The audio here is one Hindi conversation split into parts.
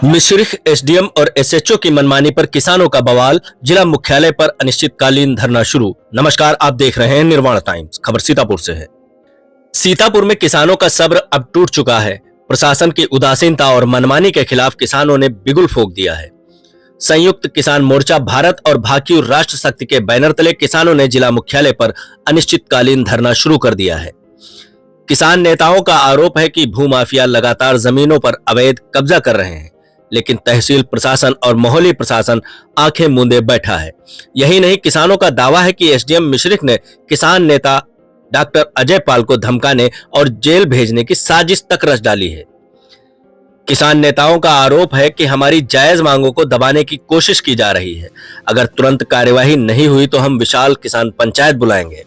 मिश्रिख एसडीएम और एसएचओ की मनमानी पर किसानों का बवाल, जिला मुख्यालय पर अनिश्चितकालीन धरना शुरू। नमस्कार, आप देख रहे हैं निर्माण टाइम्स। खबर सीतापुर से है। सीतापुर में किसानों का सब्र अब टूट चुका है। प्रशासन की उदासीनता और मनमानी के खिलाफ किसानों ने बिगुल फूंक दिया है। संयुक्त किसान मोर्चा भारत और भाकियू राष्ट्र शक्ति के बैनर तले किसानों ने जिला मुख्यालय पर अनिश्चितकालीन धरना शुरू कर दिया है। किसान नेताओं का आरोप है कि भूमाफिया लगातार जमीनों पर अवैध कब्जा कर रहे हैं, लेकिन तहसील प्रशासन और मोहल्ली प्रशासन आंखें मूंदे बैठा है। यही नहीं, किसानों का दावा है कि एसडीएम मिश्रिख ने किसान नेता डॉक्टर अजय पाल को धमकाने और जेल भेजने की साजिश तक रच डाली है। किसान नेताओं का आरोप है कि हमारी जायज मांगों को दबाने की कोशिश की जा रही है। अगर तुरंत कार्यवाही नहीं हुई तो हम विशाल किसान पंचायत बुलाएंगे।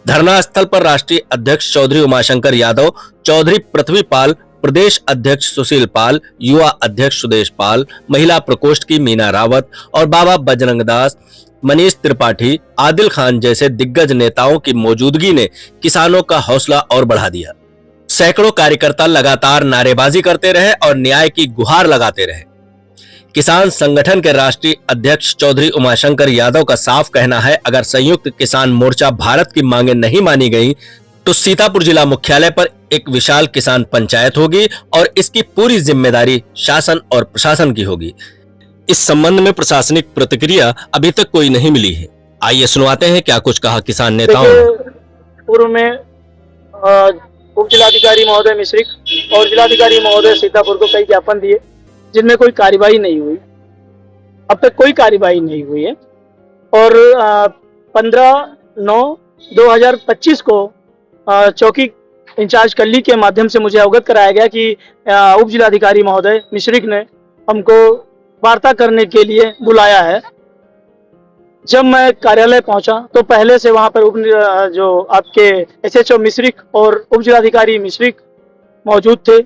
धरना स्थल पर राष्ट्रीय अध्यक्ष चौधरी उमाशंकर यादव, चौधरी पृथ्वी पाल, प्रदेश अध्यक्ष सुशील पाल, युवा अध्यक्ष सुदेश पाल, महिला प्रकोष्ठ की मीना रावत और बाबा बजरंग दास, मनीष त्रिपाठी, आदिल खान जैसे दिग्गज नेताओं की मौजूदगी ने किसानों का हौसला और बढ़ा दिया। सैकड़ों कार्यकर्ता लगातार नारेबाजी करते रहे और न्याय की गुहार लगाते रहे। किसान संगठन के राष्ट्रीय अध्यक्ष चौधरी उमाशंकर यादव का साफ कहना है, अगर संयुक्त किसान मोर्चा भारत की मांगे नहीं मानी गई तो सीतापुर जिला मुख्यालय पर एक विशाल किसान पंचायत होगी और इसकी पूरी जिम्मेदारी शासन और प्रशासन की होगी। इस संबंध में प्रशासनिक प्रतिक्रिया अभी तक कोई नहीं मिली है। आइए सुनवाते हैं क्या कुछ कहा किसान नेताओं ने। पूर्व में उप जिलाधिकारी महोदय मिश्रिख और जिलाधिकारी महोदय सीतापुर को कई ज्ञापन दिए, जिनमें कोई कार्यवाही नहीं हुई। अब तक कोई कार्यवाही नहीं हुई है और 15/9/2025 को चौकी इंचार्ज कल्ली के माध्यम से मुझे अवगत कराया गया कि उप जिलाधिकारी महोदय मिश्रिख ने हमको वार्ता करने के लिए बुलाया है। जब मैं कार्यालय पहुंचा तो पहले से वहां पर जो आपके एसएचओ मिश्रिख और उप जिलाधिकारी मिश्रिख मौजूद थे।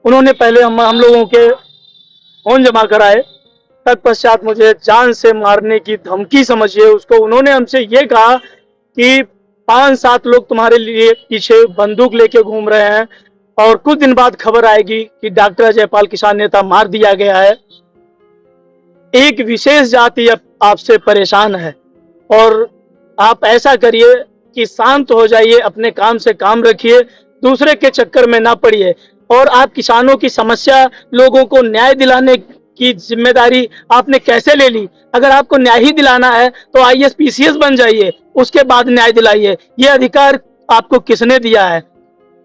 उन्होंने पहले हम लोगों के फोन जमा कराए, तत्पश्चात मुझे जान से मारने की धमकी समझिए उसको। उन्होंने हमसे ये कहा कि 5-7 लोग तुम्हारे लिए पीछे बंदूक लेके घूम रहे हैं और कुछ दिन बाद खबर आएगी कि डॉक्टर अजय पाल किसान नेता मार दिया गया है। एक विशेष जाति आपसे परेशान है और आप ऐसा करिए कि शांत हो जाइए, अपने काम से काम रखिए, दूसरे के चक्कर में ना पड़िए और आप किसानों की समस्या, लोगों को न्याय दिलाने की जिम्मेदारी आपने कैसे ले ली। अगर आपको न्याय ही दिलाना है तो आईएएस पीसीएस बन जाइए, उसके बाद न्याय दिलाइए। ये अधिकार आपको किसने दिया है?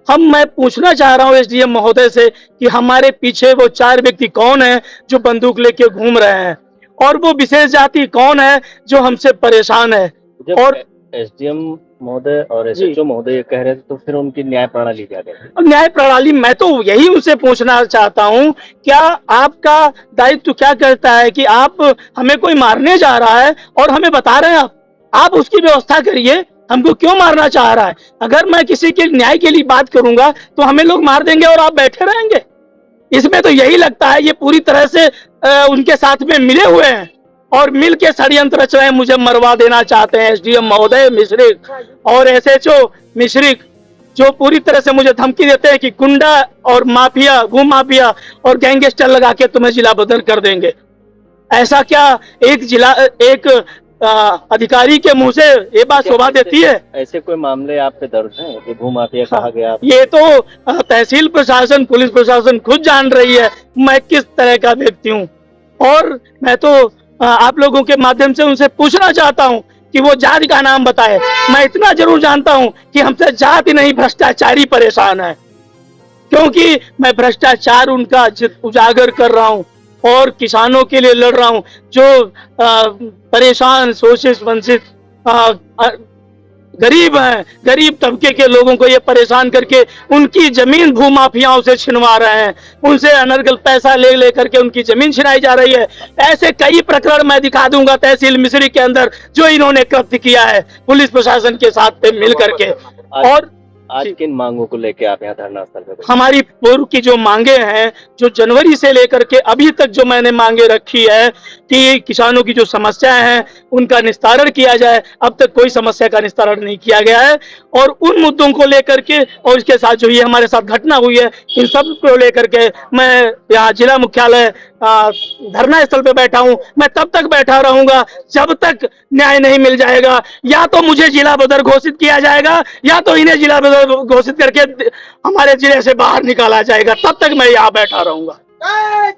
मैं पूछना चाह रहा हूँ एसडीएम महोदय से कि हमारे पीछे वो 4 व्यक्ति कौन है जो बंदूक लेके घूम रहे हैं और वो विशेष जाति कौन है जो हमसे परेशान है। और एसडीएम महोदय और एसएचओ महोदय कह रहे थे तो फिर उनकी न्याय प्रणाली क्या है? न्याय प्रणाली मैं तो यही उनसे पूछना चाहता हूँ, क्या आपका दायित्व क्या कहता है कि आप हमें कोई मारने जा रहा है और हमें बता रहे हैं आप उसकी व्यवस्था करिए, हमको क्यों मारना चाह रहा है? अगर मैं किसी के न्याय के लिए बात करूंगा तो हमें लोग मार देंगे और आप बैठे रहेंगे। इसमें तो यही लगता है ये पूरी तरह से उनके साथ में मिले हुए हैं और मिल के षड्यंत्र रच रहे हैं, मुझे मरवा देना चाहते हैं। एसडीएम महोदय मिश्रिख और एसएचओ मिश्रिख जो पूरी तरह से मुझे धमकी देते हैं कि गुंडा और माफिया, भूमाफिया और गैंगस्टर लगा के तुम्हें जिला बदल कर देंगे। ऐसा क्या एक अधिकारी के मुंह से ये बात शोभा देती है? ऐसे कोई मामले आप पे दर्ज हैं कि भूमाफिया कहा गया? ये तो तहसील प्रशासन, पुलिस प्रशासन खुद जान रही है मैं किस तरह का व्यक्ति हूँ और मैं तो आप लोगों के माध्यम से उनसे पूछना चाहता हूँ कि वो जाति का नाम बताए। मैं इतना जरूर जानता हूँ कि हमसे जाति नहीं, भ्रष्टाचारी परेशान है, क्योंकि मैं भ्रष्टाचार उनका उजागर कर रहा हूँ और किसानों के लिए लड़ रहा हूँ जो परेशान, शोषित, वंचित, गरीब हैं। गरीब तबके के लोगों को ये परेशान करके उनकी जमीन भूमाफियाओं से छिनवा रहे हैं, उनसे अनर्गल पैसा ले करके उनकी जमीन छिनाई जा रही है। ऐसे कई प्रकरण मैं दिखा दूंगा तहसील मिश्रिख के अंदर जो इन्होंने कृत्य किया है पुलिस प्रशासन के साथ मिल करके। और आज किन मांगों को लेके आप यहाँ धरना स्थल पे बैठे? हमारी पूर्व की जो मांगे हैं, जो जनवरी से लेकर के अभी तक जो मैंने मांगे रखी है कि किसानों की जो समस्याएं हैं उनका निस्तारण किया जाए, अब तक कोई समस्या का निस्तारण नहीं किया गया है। और उन मुद्दों को लेकर के और इसके साथ जो ये हमारे साथ घटना हुई है, इन सब को लेकर के मैं यहाँ जिला मुख्यालय धरना स्थल पे बैठा हूँ। मैं तब तक बैठा रहूंगा जब तक न्याय नहीं मिल जाएगा। या तो मुझे जिला बदर घोषित किया जाएगा या तो इन्हें जिला बदर घोषित करके हमारे जिले से बाहर निकाला जाएगा, तब तक मैं यहाँ बैठा रहूंगा।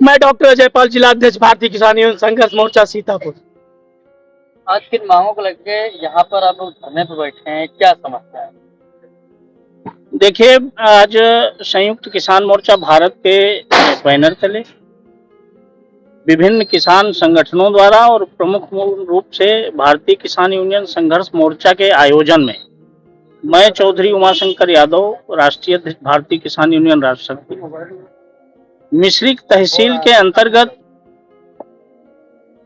मैं डॉक्टर अजय पाल, जिला अध्यक्ष भारतीय किसान यूनियन संघर्ष मोर्चा सीतापुर। आज किन मांगों को लेके यहाँ पर आप लोग धरने पर बैठे हैं, क्या समस्या है? देखिए, आज संयुक्त किसान मोर्चा भारत के बैनर तले विभिन्न किसान संगठनों द्वारा और प्रमुख रूप से भारतीय किसान यूनियन संघर्ष मोर्चा के आयोजन में मैं चौधरी उमाशंकर यादव, राष्ट्रीय अध्यक्ष भारतीय किसान यूनियन राज्य समिति, मिश्रिक तहसील के अंतर्गत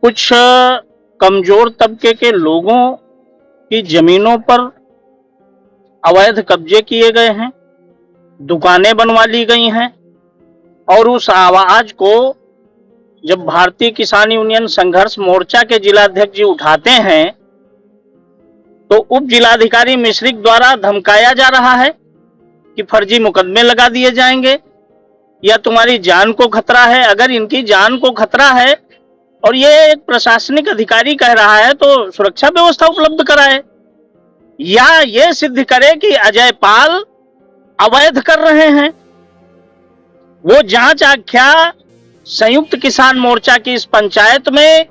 कुछ कमजोर तबके के लोगों की जमीनों पर अवैध कब्जे किए गए हैं, दुकानें बनवा ली गई हैं और उस आवाज को जब भारतीय किसान यूनियन संघर्ष मोर्चा के जिलाध्यक्ष जी उठाते हैं तो उप जिलाधिकारी मिश्रिक द्वारा धमकाया जा रहा है कि फर्जी मुकदमे लगा दिए जाएंगे या तुम्हारी जान को खतरा है। अगर इनकी जान को खतरा है और ये एक प्रशासनिक अधिकारी कह रहा है तो सुरक्षा व्यवस्था उपलब्ध कराए या ये सिद्ध करे कि अजय पाल अवैध कर रहे हैं। वो जांच आख्या संयुक्त किसान मोर्चा की इस पंचायत में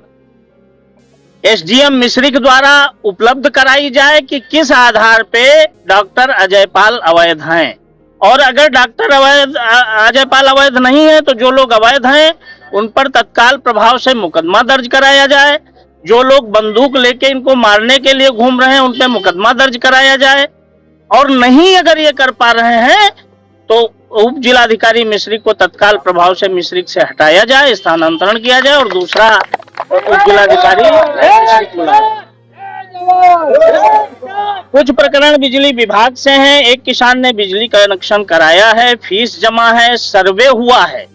एसडीएम मिश्रिक द्वारा उपलब्ध कराई जाए कि किस आधार पे डॉक्टर अजय पाल अवैध हैं, और अगर डॉक्टर अजय पाल अवैध नहीं है तो जो लोग अवैध हैं उन पर तत्काल प्रभाव से मुकदमा दर्ज कराया जाए। जो लोग बंदूक लेके इनको मारने के लिए घूम रहे हैं उन पर मुकदमा दर्ज कराया जाए, और नहीं अगर ये कर पा रहे हैं तो उप जिलाधिकारी मिश्रिक को तत्काल प्रभाव से मिश्रिक से हटाया जाए, स्थानांतरण किया जाए और दूसरा उप जिलाधिकारी। कुछ प्रकरण बिजली विभाग से हैं। एक किसान ने बिजली कनेक्शन कराया है, फीस जमा है, सर्वे हुआ है,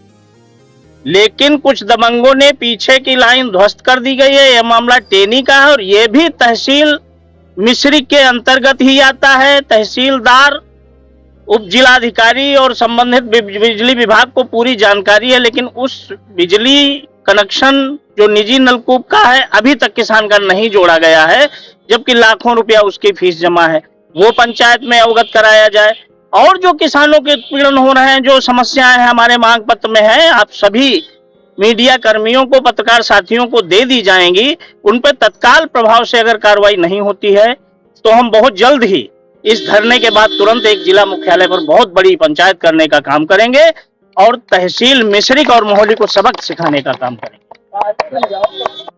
लेकिन कुछ दबंगों ने पीछे की लाइन ध्वस्त कर दी गई है। यह मामला टेनी का है और यह भी तहसील मिश्रिक के अंतर्गत ही आता है। तहसीलदार, उप जिलाधिकारी और संबंधित बिजली विभाग को पूरी जानकारी है, लेकिन उस बिजली कनेक्शन जो निजी नलकूप का है अभी तक किसान का नहीं जोड़ा गया है, जबकि लाखों रुपया उसकी फीस जमा है। वो पंचायत में अवगत कराया जाए। और जो किसानों के उत्पीड़न हो रहे हैं, जो समस्याएं हमारे मांग पत्र में है, आप सभी मीडिया कर्मियों को, पत्रकार साथियों को दे दी जाएंगी। उन पर तत्काल प्रभाव से अगर कार्रवाई नहीं होती है तो हम बहुत जल्द ही इस धरने के बाद तुरंत एक जिला मुख्यालय पर बहुत बड़ी पंचायत करने का काम करेंगे और तहसील मिश्रिक और मोहली को सबक सिखाने का काम करेंगे।